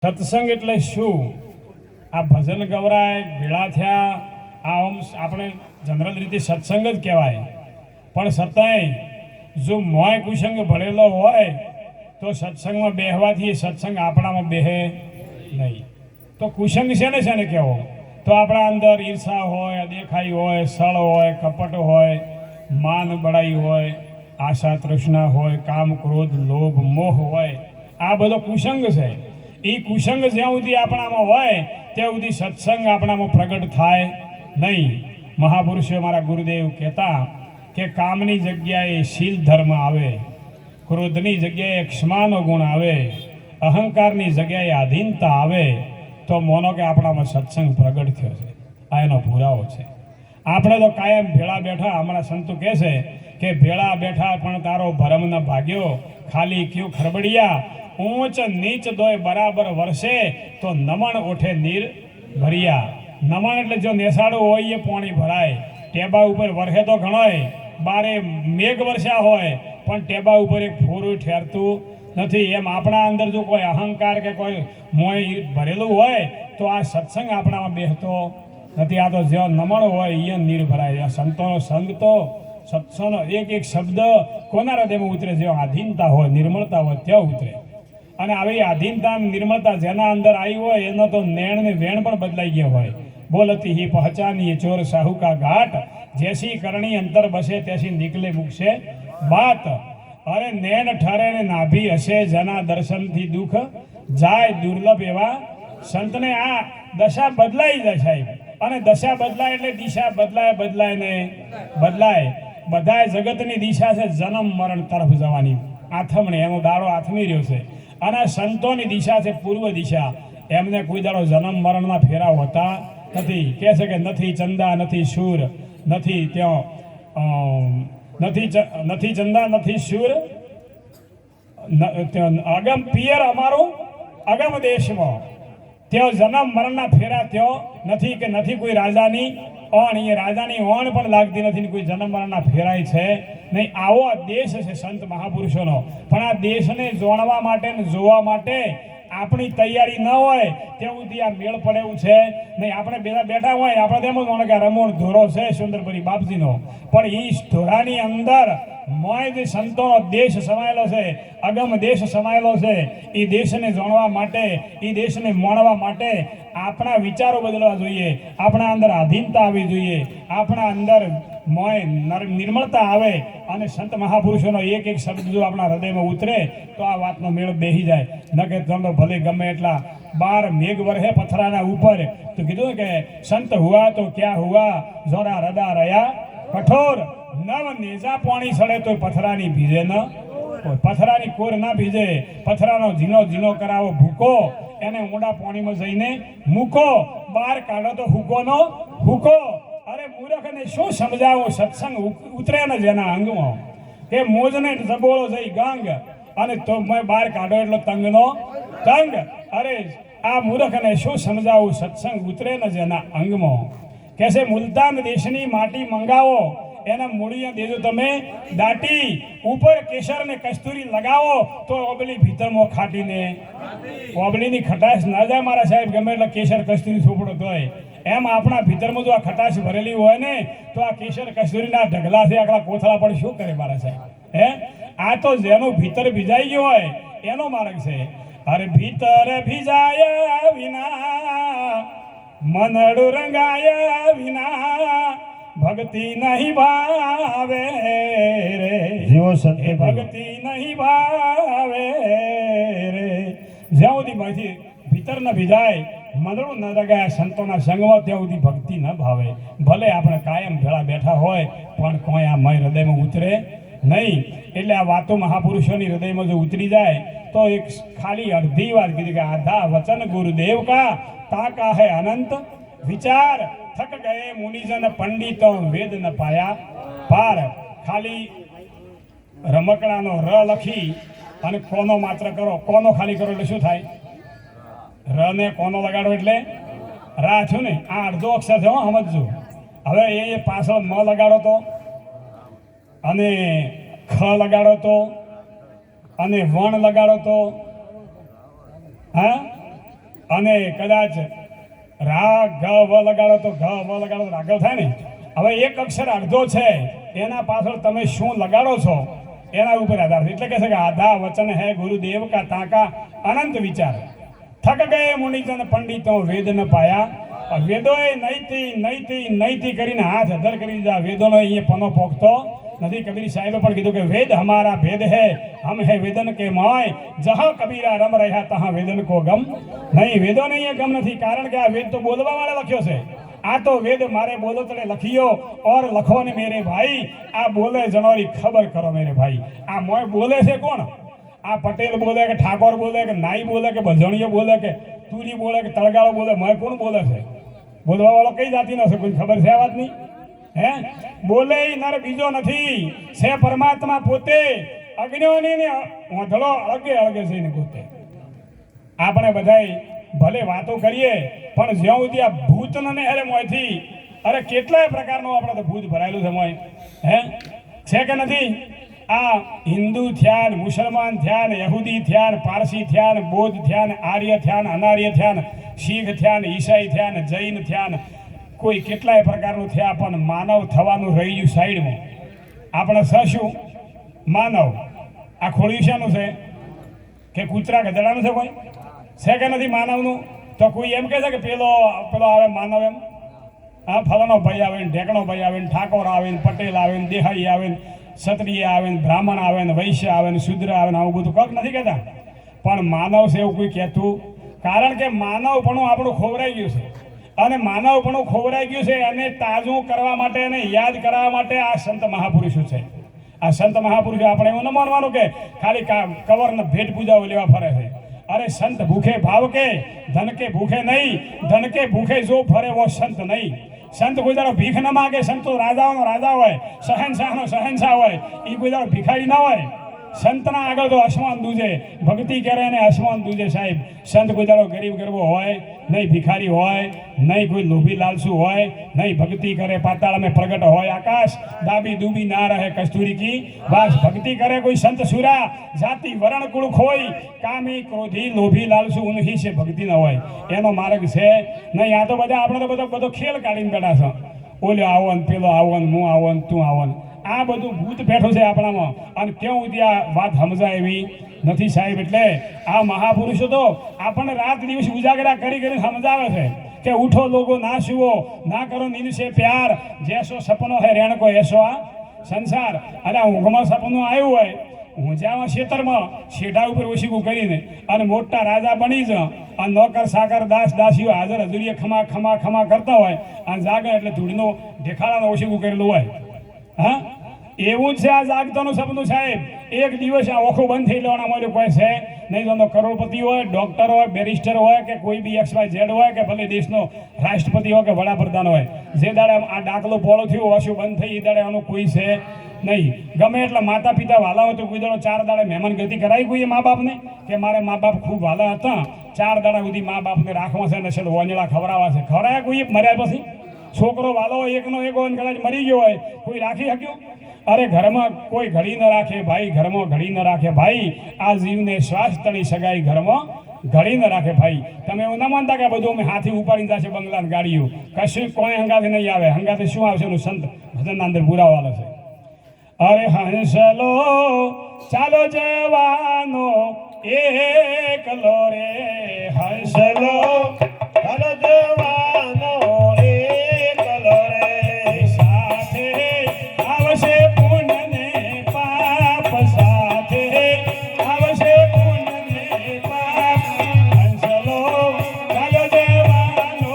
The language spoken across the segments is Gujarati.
સત્સંગ એટલે શું? આ ભજન ગવરાય ભેળા થયા, આ આપણે જનરલ રીતે સત્સંગ જ કહેવાય. પણ છતાંય જો મોય કુસંગ ભરેલો હોય તો સત્સંગમાં બેહવાથી સત્સંગ આપણામાં બેહે નહીં. તો કુસંગ શેને શેને કહેવો? તો આપણા અંદર ઈર્ષા હોય, દેખાઈ હોય, સળ હોય, કપટ હોય, માન બળાઈ હોય, આશા તૃષ્ણા હોય, કામ ક્રોધ લોભ મોહ હોય, આ બધો કુસંગ છે. એ કુસંગ જ્યાં સુધી આપણામાં હોય ત્યાં સુધી સત્સંગ આપણામાં પ્રગટ થાય નહીં. મહાપુરુષો મારા ગુરુદેવ કહેતા કે કામની જગ્યાએ શીલ ધર્મ આવે, ક્રોધની જગ્યાએ ક્ષમાનો ગુણ આવે, અહંકારની જગ્યાએ આધીનતા આવે, તો મોનો કે આપણામાં સત્સંગ પ્રગટ થયો છે. આ એનો પુરાવો છે. આપણે તો કાયમ ભેળા બેઠા, હમણાં સંતો કહે છે કે ભેળા બેઠા પણ તારો ભરમ ન ભાગ્યો, ખાલી ક્યું ખરબડિયા, ઊંચ નીચ દોય બરાબર વરસે, તો નમણ ઓઠે નીર ભર્યા. નમણ એટલે જો નેસાડું હોય એ પાણી ભરાય, ટેબા ઉપર વરસે તો ઘણોય, બારે મેઘ વરસ્યા હોય પણ ટેબા ઉપર એક ફોરું ઠેરતું નથી. એમ આપણા અંદર જો કોઈ અહંકાર કે કોઈ મોય ભરેલું હોય તો આ સત્સંગ આપણામાં બેસતો નથી. આ તો જ્યાં નમણ હોય એ નીર ભરાય. સંતોનો સંગ તો સત્સંગનો એક એક શબ્દ કોના હૃદયમાં ઉતરે? જ્યાં આધીનતા હોય, નિર્મળતા હોય ત્યાં ઉતરે. અને આવી આધીનતા નિર્મળતા જેના અંદર આવી હોય એનો તો નેણ ને વેણ પણ બદલાઈ ગયા હોય. બોલતી હી પહચાની ચોર સાહુ કા ઘાટ, જૈસી કરણી અંતર બસે તૈસી નીકળે મુકશે બાત. અરે નેણ ઠરે ને નાભી હશે, જેના દર્શનથી દુઃખ જાય દુર્લભ એવા સંતને. આ દશા બદલાઈ જાય સાહેબ. અને દશા બદલાય એટલે દિશા બદલાય ને બદલાય. બધા જગતની દિશા છે જન્મ મરણ તરફ જવાની, આથમણી, એનો દાડો આથમી રહ્યો છે. અને સંતોની દિશા છે પૂર્વ દિશા. એમને કોઈ દાડો જન્મ મરણના ફેરા હોતા નથી. કહે છે કે નથી ચંદા નથી શૂર, નથી ત્યાં નથી ચંદા નથી શૂર, અગમ પિયર અમારું અગમ દેશમાં, ત્યાં જન્મ મરણના ફેરા ત્યાં નથી. કે નથી કોઈ રાજાની ઓણ, એ રાજાની ઓણ પણ લાગતી નથી, કોઈ જન્મ મરણના ફેરાય છે નહીં. આવો આ દેશ છે સંત મહાપુરુષોનો. પણ આ દેશને જોણવા માટે ને જોવા માટે આપણી તૈયારી ન હોય ત્યાં સુધી આ મેળ પડે એવું છે નહીં. આપણે બેઠા હોય આપણે તેમ જ કે રમોણ ધોરો છે સુંદરપુરી બાપજીનો, પણ એ ધોરાની અંદર મોય જે સંતોનો દેશ સમાયેલો છે, અગમ દેશ સમાયેલો છે, એ દેશને જાણવા માટે, એ દેશને માણવા માટે આપણા વિચારો બદલવા જોઈએ, આપણા અંદર આધીનતા આવવી જોઈએ, આપણા અંદર મોય નિર્મળતા આવે. અને સંત મહાપુરુષોનો એક એક શબ્દ જો આપણા હૃદયમાં ઉતરે તો આ વાતનો મેળ બેસી જાય. ન કે તમે ભલે ગમે એટલા 12 મેઘ વરહે પથરાના ઉપર, તો કીધું કે સંત હુઆ તો ક્યાં હુઆ, જોરા રદા રહ્યા કઠોર, નવ નેજા પાણી સડે તો પથરાની ભીજે ન, પથરાની કોર ના ભીજે. પથરાનો ઝીણો કરાવો ભૂકો, એને ઊંડા પાણીમાં જઈને મૂકો, બહાર કાઢો તો હુકોનો હુકો. અરે મૂર્ખને શું સમજાવું? સત્સંગ ઉતરે ને જેના અંગમાં, કે મોજને જબોળો જઈ ગાંગ, અને તો મેં બહાર કાઢો એટલો તંગનો તંગ. અરે આ મૂર્ખને શું સમજાવું? સત્સંગ ઉતરે ને જેના અંગમાં. કહેશે મુલતાન દેશની માટી મંગાવો, એના મૂળિયા દેજો તમે દાટી, ઉપર કેસર ને કસ્તુરી લગાવો તો ઓબલી ભીતરમાં ખાટીને ઓબલીની ખટાશ ના જાય મારા સાહેબ. ગમે એટલે કેસર કસ્તુરી સોપડો તોય એમ આપણા ભીતરમાં જો આ ખટાશ ભરેલી હોય ને તો આ કેસર કસ્તુરીના ઢગલાથી આખલા કોથળા પણ શું કરે મારા સાહેબ? હે, આ તો જેનું ભીતર ભીજાઈ ગયું હોય એનો માર્ગ છે. અરે ભીતર ભીજાય વિના મનડું રંગાય વિના ભક્તિ નહીં ભાવે રે, જીવો સંત ભક્તિ નહીં ભાવે રે. જ્યાં સુધી માંથી ભીતર ન ભીજાય, મંદડું ન રગાય સંતોના સંગમાં, ત્યાં સુધી ભક્તિ ન ભાવે. ભલે આપણે કાયમ ભેળા બેઠા હોય પણ કોઈ આ મય હૃદયમાં ઉતરે નહીં. એટલે આ વાતો મહાપુરુષોની હૃદયમાં જો ઉતરી જાય તો એક ખાલી અડધી વાત કીધી કે આધા વચન ગુરુદેવ કા તાકા હે અનંત વિચાર, થક ગયે મુનિજન પંડિતો વેદ ન પાયા પાર. ખાલી રમકડાનો ર લખી અને કોનો માત્ર કરો, કોનો ખાલી કરો એટલે શું થાય? ર ને કોનો લગાડો એટલે રા થયું ને. આ અડધો અક્ષર થયો, સમજજો. હવે એ પાછળ મ લગાડો તો, અને ખ લગાડો તો, અને વણ લગાડો તો, હા અને કદાચ રાઘવ લગાડો તો ઘ વ લગાડો તો રાઘવ થાય ને. હવે એક અક્ષર અડધો છે એના પાછળ તમે શું લગાડો છો એના ઉપર આધાર છે. એટલે કે છે કે આધા વચન હે ગુરુદેવ કા તાકા અનંત વિચાર થક ગયે મુનિજન પંડિતો વેદ ન પાયા. વેદોએ નૈતી નૈતી નૈતી કરીને હાથ અધર કરી દીધા. વેદોનો અહીંયા પનો પોખતો નથી. કબીર સાહેબે પણ કીધું કે વેદ હમારા ભેદ હે હમ હે વેદન કે મોય જહાં કબીરા રમ રહ્યા તહાં વેદન કો ગમ નહીં. વેદોને અહીંયા ગમ નથી, કારણ કે આ વેદ તો બોલવા વાળા લખ્યો છે. આ તો વેદ મારે બોલો તળે લખિયો ઓર લખો ને મેરે ભાઈ. આ બોલે જણોરી ખબર કરો મેરે ભાઈ. આ મોય બોલે છે કોણ? આ પટેલ બોલે કે ઠાકોર બોલે કે નાઈ બોલે કે ભજણીઓ બોલે કે તુરી બોલે કે તળગાળો બોલે, મોય કોણ બોલે છે? બોલવા વાળો કઈ જાતિનો છે? કોઈ ખબર છે આ વાતની? હે બોલે નર બીજો નથી, છે પરમાત્મા પોતે. અજ્ઞાની ને ઓંધળો અળગે અળગે છે ને પોતે. આપણે બધાય ભલે વાતો કરીએ પણ જ્યાં સુધી આ ભૂત ને અરે મોયથી અરે કેટલાય પ્રકારનું આપણે તો ભૂત ભરાયેલું છે મોય. હે છે કે નથી? આ હિન્દુ થયા, મુસલમાન થયા, યહૂદી થયા, પારસી થયા, બૌદ્ધ થયા, આર્ય થયા, અનાર્ય થયા, શીખ થયા, ઈસાઈ થયા, જૈન થયા, કોઈ કેટલાય પ્રકારનું થયા. પણ માનવ થવાનું રહી ગયું સાઈડમાં. આપણે શું માનવ આ ખોળ્યું શાનું છે? કે કૂતરા ગધેડાનું છે? કોઈ છે કે નથી માનવનું? તો કોઈ એમ કહે છે કે પેલો આવે માનવ એમ? હા, ફલાનો ભાઈ આવે ને, ઢેકણો ભાઈ આવે ને, ઠાકોર આવે ને, પટેલ આવે ને, દેહાઈ આવે ને, ક્ષત્રિય આવે ને, બ્રાહ્મણ આવે ને, વૈશ્ય આવે ને, શુદ્ર આવે ને, આવું બધું કંઈક નથી કહેતા. પણ માનવ છે એવું કોઈ કહેતું? કારણ કે માનવપણું આપણું ખોવરાઈ ગયું છે. અને માનવપણું ખોવરાઈ ગયું છે અને તાજું કરવા માટે અને યાદ કરાવવા માટે આ સંત મહાપુરુષો છે. આ સંત મહાપુરુષો આપણે એવું ન માનવાનું કે ખાલી કવરને ભેટ પૂજાઓ લેવા ફરે છે. અરે સંત ભૂખે ભાવ કે ધન કે ભૂખે નહીં, ધન કે ભૂખે જો ફરે વો સંત નહીં. સંત કોઈ દાડો ભીખ ન માગે. સંત તો રાજાઓનો રાજા હોય, શહેનશાહનો શહેનશાહ હોય. એ કોઈ દાડો ભિખારી ના હોય. સંતના આગળ તો આસમાન દૂજે, ભક્તિ કરે અને આસમાન દૂજે. સાહેબ સંત કોઈ દાડો ગરીબ ગરબો હોય નહીં, ભિખારી હોય નહીં, કોઈ લોભી લાલસુ હોય નહીં. ભક્તિ કરે પાતાળ में प्रगट હોય આકાશ, દાબી દૂબી ના રહે કસ્તુરી કી વાસ. ભક્તિ કરે કોઈ સંત સુરા, જાતિ વરણ કુળ ખોઈ, કામી ક્રોધી લોભી લાલસુ ઉનહી છે ભક્તિ ન હોય. એનો માર્ગ છે નહીં. આ તો બધા આપણે તો બધો ખેલ કાઢીને બેઠા છો. ઓલો આવો ને પેલો આવો ને હું આવો ને તું આવો ને આ બધું ભૂત બેઠું છે આપણામાં. અને કેવું ત્યાં વાત સમજાય એવી નથી સાહેબ. એટલે આ મહાપુરુષો તો આપણને રાત દિવસ ઉજાગરા કરી કરીને સમજાવે છે કે ઉઠો લોકો ના સુવો, ના કરો નીંદ છે પ્યાર, જેસો સપનો હે રેણકો એસો આ સંસાર. અને ઊંઘમાં સપનું આવ્યું હોય, ઊંઝામાં ખેતરમાં શેઢા ઉપર ઓશીકું કરીને અને મોટા રાજા બની જ અને નોકર સાકર દાસ દાસીઓ હાજર હજુરીએ ખમા ખમા ખમા કરતા હોય અને જાગે એટલે ધૂળનો ઢેખાડાનો ઓશીકું કરેલું હોય. હા, એવું જ છે આ જાગતાનું સપનું સાહેબ. એક દિવસ આ ઓખો બંધ થઈ લેવાના મળ્યું કોઈ છે નહીં. તો કરોડપતિ હોય, ડોક્ટર હોય, બેરિસ્ટર હોય કે કોઈ બી XYZ હોય કે ભલે દેશનો રાષ્ટ્રપતિ હોય કે વડાપ્રધાન હોય, જે દાડે આ દાખલો પોળો થયો ઓછું બંધ થઈ એ દાડે આનું કોઈ છે નહીં. ગમે એટલે માતા પિતા વાલા હોય તો કોઈ દાડો 4 દાડે મહેમાન ગતિ કરાવી કોઈએ મા બાપને કે મારે મા બાપ ખૂબ વાલા હતા, 4 દાડા સુધી મા બાપને રાખવા છે ને છે વંજળા ખવડાવવા છે. ખવડાયા કોઈ મર્યા પછી? છોકરો વાલો હોય એકનો એક હોય કદાચ મરી ગયો હોય, કોઈ રાખી શક્યો? અરે ઘરમાં કોઈ ઘડી ન રાખે ભાઈ, ઘરમાં ઘડી ન રાખે ભાઈ. આ જીવને શ્વાસ તણી સગાઈ ઘરમાં ઘડી ન રાખે ભાઈ. તમે એવું ના માનતા કે બધું અમે હાથી ઉપાડીને જશે બંગલા ગાડીઓ, કશું કોઈ હંગાથી નહીં આવે. હંગાથી શું આવશે? એનું સંત ભજનના અંદર પુરાવાલો છે. અરે હંસલો ચાલો જવાનો એકલો રે, હંસલો ચાલો જવાનો એકલો રે, સાથે આવશે પુણ્ય ને પાપ, સાથે આવશે પુણ્ય ને પાપ. હંસલો ચાલો જવાનો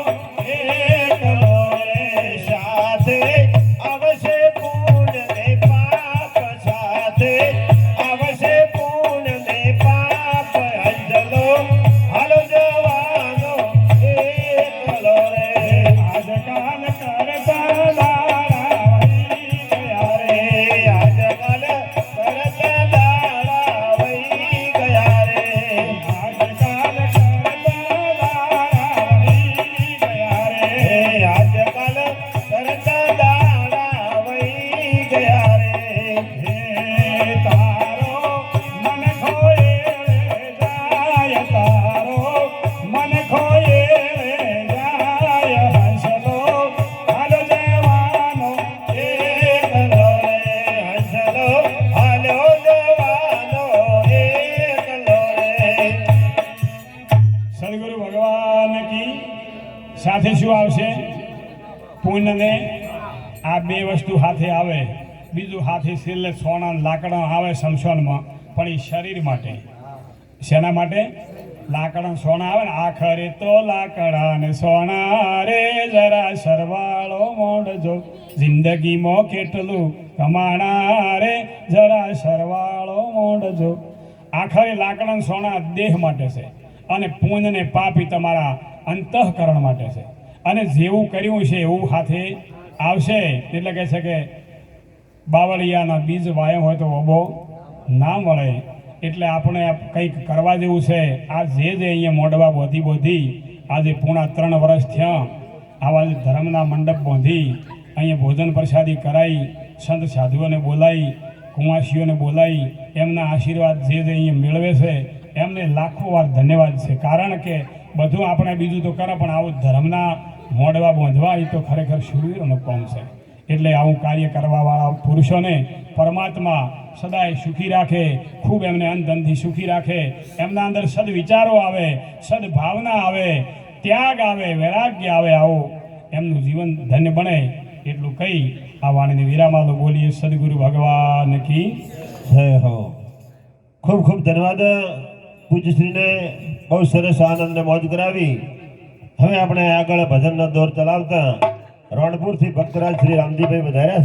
એકલો રે, સાથે આવશે પુણ્ય ને પાપ, સાથે આવશે પુણ્ય ને પાપ. હંસલો હાલો જવાનો સદગુરુ ભગવાન કી સાથે શું આવશે? પુણ્ય ને આ બે વસ્તુ હાથે આવે. બીજું હાથે છેલ્લે સોના લાકડા આવે શમશાનમાં, પણ એ શરીર માટે. શેના માટે? લાકડા સોના આવે ને, આખરે તો લાકડા ને સોના રે, જરા સરવાળો મોડજો, જિંદગીમાં કેટલું કમાણા રે, જરા સરવાળો મોડજો. આખરે લાકડા ને સોના દેહ માટે છે, અને પુણ્ય ને પાપી તમારા અંતઃકરણ માટે છે. અને જેવું કર્યું છે એવું હાથે આવશે. એટલે કહે છે કે બાવળિયાના બીજ વાયો હોય તો ઓબો ના મળે. એટલે આપણે કંઈક કરવા જેવું છે. આ જે અહીંયા મોઢવા બોધી આજે પૂણા 3 વર્ષ થયા, આવા જ ધર્મના મંડપ બાંધી અહીંયા ભોજન પ્રસાદી કરાઈ, સંત સાધુઓને બોલાવી, કુંવાસીઓને બોલાવી, એમના આશીર્વાદ જે અહીંયા મેળવે છે એમને લાખો વાર ધન્યવાદ છે. કારણ કે બધું આપણે બીજું તો કરે, પણ આવું ધર્મના મોઢવા બાંધવા એ તો ખરેખર શૂરવીરોનું કામ છે. એટલે આવું કાર્ય કરવાવાળા પુરુષોને પરમાત્મા સદાય સુખી રાખે, ખૂબ એમને અંતથી સુખી રાખે. એમના અંદર સદવિચારો આવે, સદભાવના આવે, ત્યાગ આવે, વૈરાગ્ય આવે, આવો એમનું જીવન ધન્ય બને. એટલું કહી આ વાણીને વિરામાલો બોલીએ. સદગુરુ ભગવાન કી જય હો. ખૂબ ખૂબ ધન્યવાદ પૂજ્યશ્રીને. બહુ સરસ આનંદને મોજ કરાવી. હવે આપણે આગળ ભજનનો દોર ચલાવતા રણપુરથી ભક્તરાજ શ્રી રામજીભાઈ વધાર્યા છે.